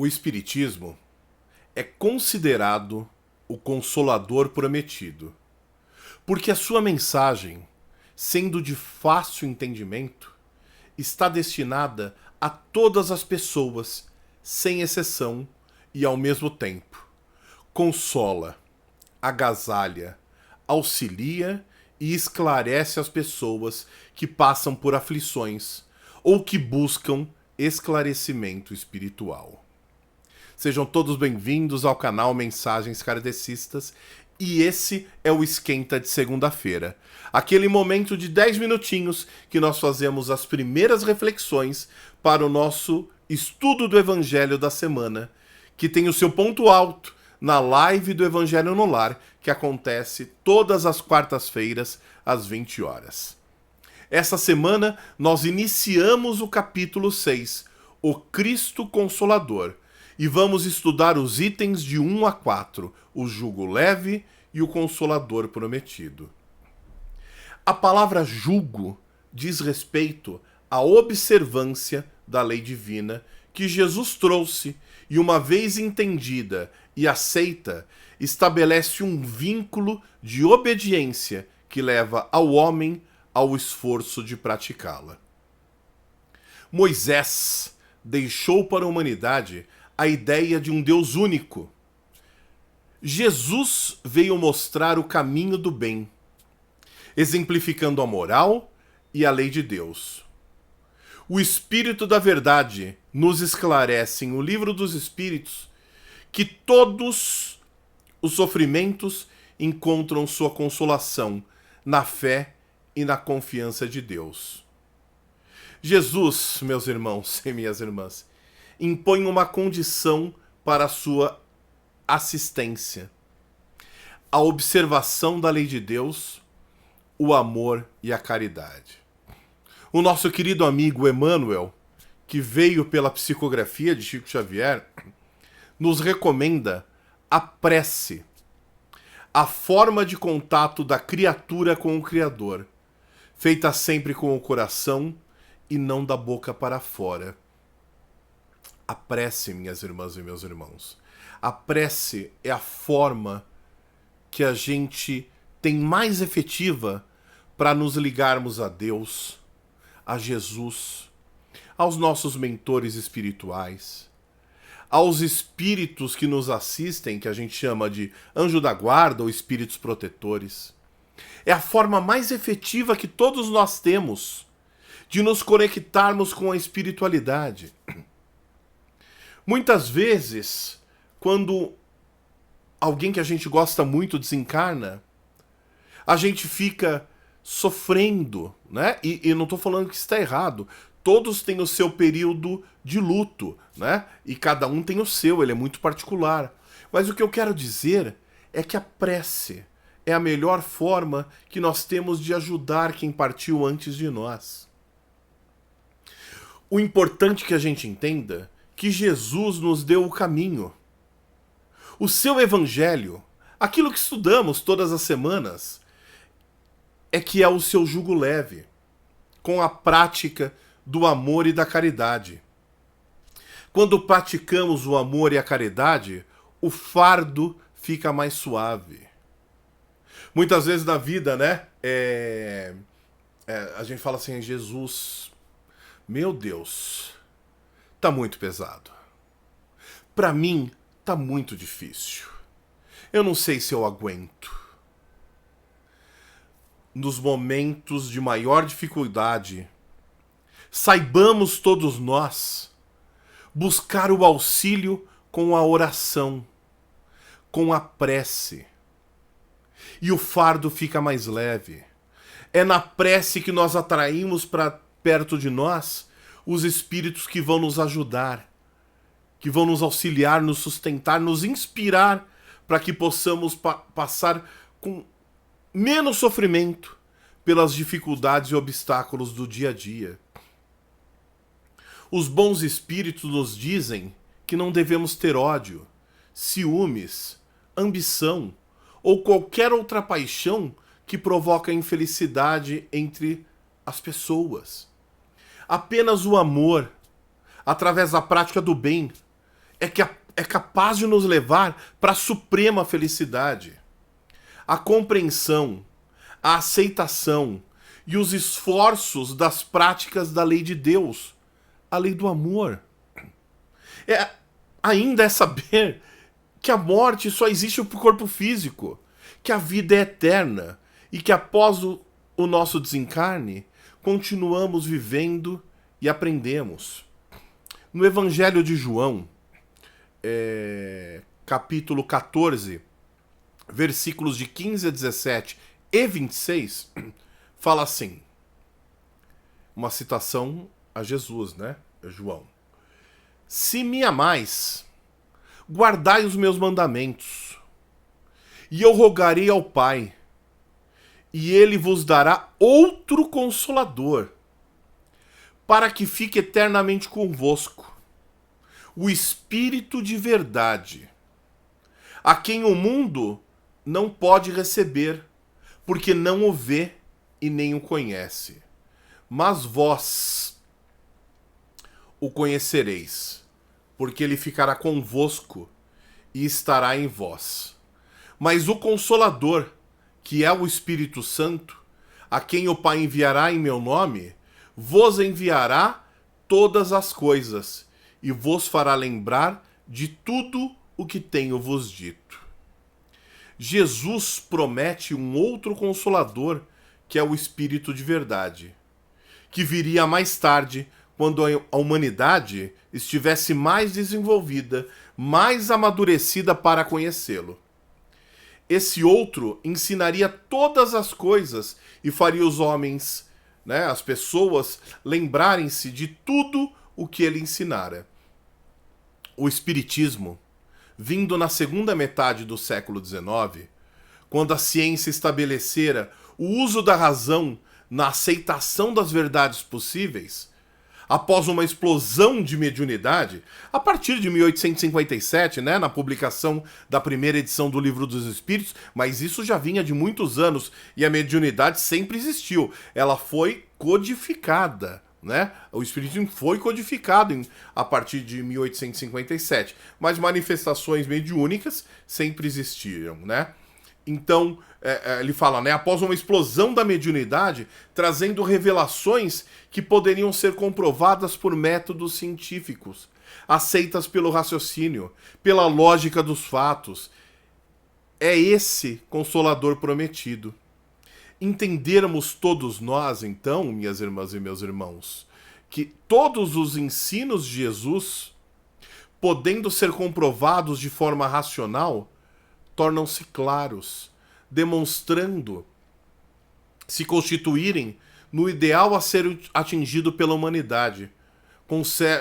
O Espiritismo é considerado o Consolador prometido, porque a sua mensagem, sendo de fácil entendimento, está destinada a todas as pessoas, sem exceção, e ao mesmo tempo consola, agasalha, auxilia e esclarece as pessoas que passam por aflições ou que buscam esclarecimento espiritual. Sejam todos bem-vindos ao canal Mensagens Kardecistas e esse é o Esquenta de segunda-feira. Aquele momento de 10 minutinhos que nós fazemos as primeiras reflexões para o nosso estudo do Evangelho da semana, que tem o seu ponto alto na live do Evangelho no Lar, que acontece todas as quartas-feiras às 20 horas. Essa semana nós iniciamos o capítulo 6, o Cristo Consolador, e vamos estudar os itens de 1 a 4, o jugo leve e o Consolador prometido. A palavra jugo diz respeito à observância da lei divina que Jesus trouxe e, uma vez entendida e aceita, estabelece um vínculo de obediência que leva ao homem ao esforço de praticá-la. Moisés deixou para a humanidade a ideia de um Deus único. Jesus veio mostrar o caminho do bem, exemplificando a moral e a lei de Deus. O Espírito da Verdade nos esclarece em O Livro dos Espíritos que todos os sofrimentos encontram sua consolação na fé e na confiança de Deus. Jesus, meus irmãos e minhas irmãs, impõe uma condição para a sua assistência: a observação da lei de Deus, o amor e a caridade. O nosso querido amigo Emmanuel, que veio pela psicografia de Chico Xavier, nos recomenda a prece, a forma de contato da criatura com o Criador, feita sempre com o coração e não da boca para fora. A prece, minhas irmãs e meus irmãos, a prece é a forma que a gente tem mais efetiva para nos ligarmos a Deus, a Jesus, aos nossos mentores espirituais, aos espíritos que nos assistem, que a gente chama de anjo da guarda ou espíritos protetores. É a forma mais efetiva que todos nós temos de nos conectarmos com a espiritualidade. Muitas vezes, quando alguém que a gente gosta muito desencarna, a gente fica sofrendo, né? E não estou falando que está errado. Todos têm o seu período de luto, né? E cada um tem o seu, ele é muito particular. Mas o que eu quero dizer é que a prece é a melhor forma que nós temos de ajudar quem partiu antes de nós. O importante é que a gente entenda que Jesus nos deu o caminho. O seu evangelho, aquilo que estudamos todas as semanas, é que é o seu jugo leve, com a prática do amor e da caridade. Quando praticamos o amor e a caridade, o fardo fica mais suave. Muitas vezes na vida, né, a gente fala assim: Jesus, meu Deus, tá muito pesado. Para mim, tá muito difícil. Eu não sei se eu aguento. Nos momentos de maior dificuldade, saibamos todos nós buscar o auxílio com a oração, com a prece. E o fardo fica mais leve. É na prece que nós atraímos para perto de nós os espíritos que vão nos ajudar, que vão nos auxiliar, nos sustentar, nos inspirar para que possamos passar com menos sofrimento pelas dificuldades e obstáculos do dia a dia. Os bons espíritos nos dizem que não devemos ter ódio, ciúmes, ambição ou qualquer outra paixão que provoca infelicidade entre as pessoas. Apenas o amor, através da prática do bem, é capaz de nos levar para a suprema felicidade. A compreensão, a aceitação e os esforços das práticas da lei de Deus, a lei do amor. Ainda é saber que a morte só existe para o corpo físico, que a vida é eterna e que após o nosso desencarne, continuamos vivendo e aprendemos. No Evangelho de João, capítulo 14, versículos de 15 a 17 e 26, fala assim, uma citação a Jesus, né? João. Se me amais, guardai os meus mandamentos, e eu rogarei ao Pai, e ele vos dará outro Consolador, para que fique eternamente convosco, o Espírito de verdade, a quem o mundo não pode receber, porque não o vê e nem o conhece. Mas vós o conhecereis, porque ele ficará convosco e estará em vós. Mas o Consolador, que é o Espírito Santo, a quem o Pai enviará em meu nome, vos enviará todas as coisas e vos fará lembrar de tudo o que tenho vos dito. Jesus promete um outro Consolador, que é o Espírito de verdade, que viria mais tarde, quando a humanidade estivesse mais desenvolvida, mais amadurecida para conhecê-lo. Esse outro ensinaria todas as coisas e faria os homens, as pessoas, lembrarem-se de tudo o que ele ensinara. O Espiritismo, vindo na segunda metade do século XIX, quando a ciência estabelecera o uso da razão na aceitação das verdades possíveis, após uma explosão de mediunidade, a partir de 1857, na publicação da primeira edição do Livro dos Espíritos, mas isso já vinha de muitos anos e a mediunidade sempre existiu. Ela foi codificada, O espiritismo foi codificado a partir de 1857, mas manifestações mediúnicas sempre existiram, Então, ele fala, após uma explosão da mediunidade, trazendo revelações que poderiam ser comprovadas por métodos científicos, aceitas pelo raciocínio, pela lógica dos fatos. É esse Consolador prometido. Entendermos todos nós, então, minhas irmãs e meus irmãos, que todos os ensinos de Jesus, podendo ser comprovados de forma racional, tornam-se claros, demonstrando se constituírem no ideal a ser atingido pela humanidade,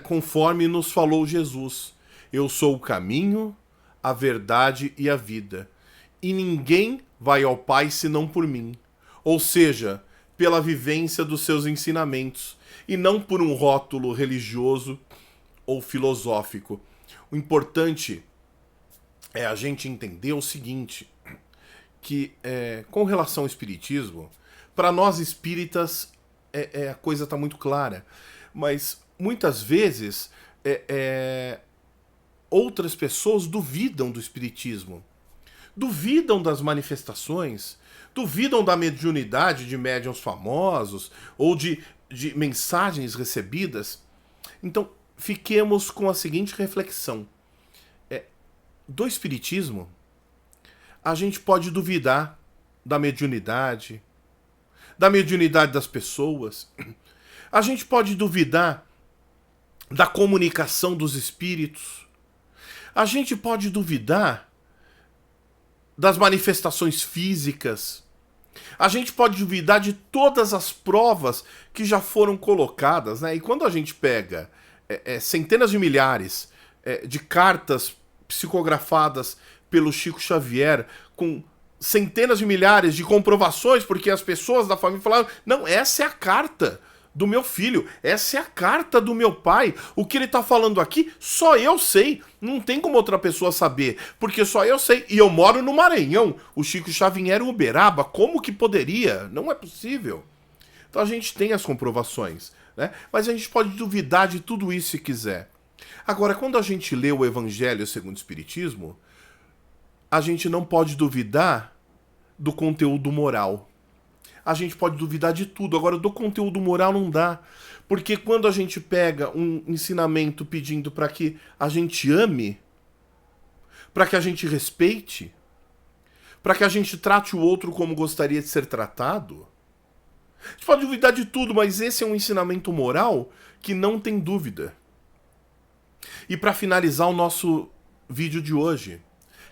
conforme nos falou Jesus. Eu sou o caminho, a verdade e a vida, e ninguém vai ao Pai senão por mim. Ou seja, pela vivência dos seus ensinamentos, e não por um rótulo religioso ou filosófico. O importante é a gente entender o seguinte, que com relação ao espiritismo, para nós espíritas a coisa está muito clara, mas muitas vezes outras pessoas duvidam do espiritismo, duvidam das manifestações, duvidam da mediunidade de médiuns famosos ou de mensagens recebidas. Então, fiquemos com a seguinte reflexão. Do espiritismo, a gente pode duvidar da mediunidade das pessoas, a gente pode duvidar da comunicação dos espíritos, a gente pode duvidar das manifestações físicas, a gente pode duvidar de todas as provas que já foram colocadas, E quando a gente pega centenas de milhares de cartas psicografadas pelo Chico Xavier, com centenas de milhares de comprovações, porque as pessoas da família falaram, não, essa é a carta do meu filho, essa é a carta do meu pai, o que ele tá falando aqui, só eu sei, não tem como outra pessoa saber, porque só eu sei, e eu moro no Maranhão, o Chico Xavier era Uberaba, como que poderia? Não é possível. Então a gente tem as comprovações, Mas a gente pode duvidar de tudo isso se quiser. Agora, quando a gente lê o Evangelho segundo o Espiritismo, a gente não pode duvidar do conteúdo moral. A gente pode duvidar de tudo. Agora, do conteúdo moral não dá. Porque quando a gente pega um ensinamento pedindo para que a gente ame, para que a gente respeite, para que a gente trate o outro como gostaria de ser tratado, a gente pode duvidar de tudo, mas esse é um ensinamento moral que não tem dúvida. E para finalizar o nosso vídeo de hoje,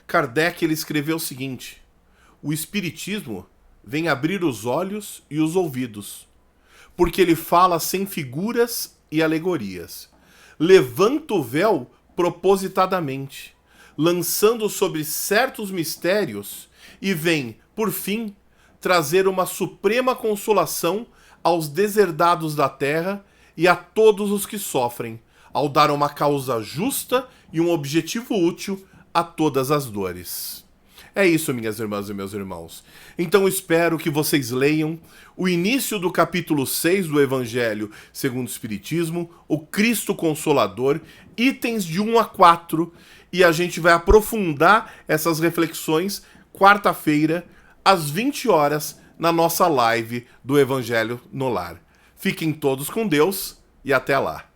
Kardec ele escreveu o seguinte: o Espiritismo vem abrir os olhos e os ouvidos, porque ele fala sem figuras e alegorias. Levanta o véu propositadamente, lançando sobre certos mistérios, e vem, por fim, trazer uma suprema consolação aos deserdados da terra e a todos os que sofrem, ao dar uma causa justa e um objetivo útil a todas as dores. É isso, minhas irmãs e meus irmãos. Então espero que vocês leiam o início do capítulo 6 do Evangelho segundo o Espiritismo, o Cristo Consolador, itens de 1 a 4, e a gente vai aprofundar essas reflexões quarta-feira, às 20 horas, na nossa live do Evangelho no Lar. Fiquem todos com Deus e até lá.